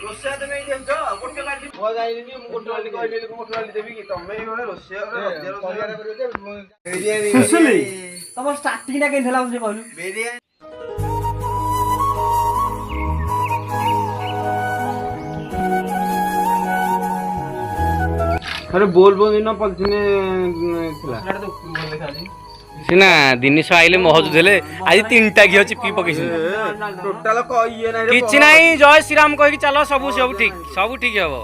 रोसिया तो नहीं देछ गोटे बाल्टी मो जाइनी मु गोटे बाल्टी कहली गोटे बाल्टी देबी कि तमे ही होले रोसिया सुसुली तम स्टार्टिंग टा केन थला मुझे कहलु बिरयानी अरे बोल बोल दिन पलथिने थिला सेटा तो बोल देखा जी सिना दिनिस आइले महजूद हेले आज तीनटा घी चिपकी पकेछि टोटल कहिए नाही किछि नाही जय श्री राम कहि चलो सब ठीक हबो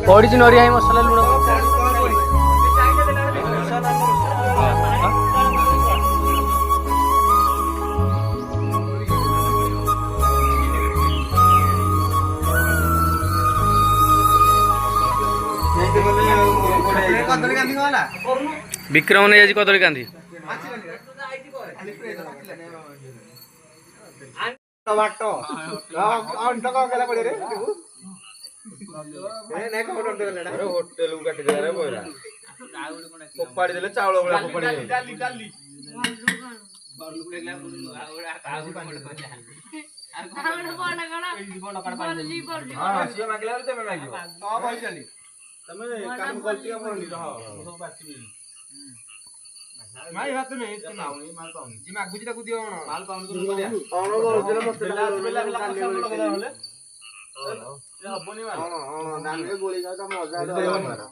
पड़ी नरिया मसला लुण विक्रम ने आज कदली कांदी टमाटो केला पड़े रे होटेल काटी दे रे बोरा कोपाड़ी देले चावल बळा कोपाड़ी डाली हां से मागला रे तमे मागियो हां भाई डाली तमे काम गलती का पड़ली रहो सब बाची माई हाथ में इतना नाउनी माल पाउनी जी माग बुझी ताकू दियो माल पाउनी तो बोलिया ono बोलले मस्त बेला होले हबनी माल दान गोली जा त मजा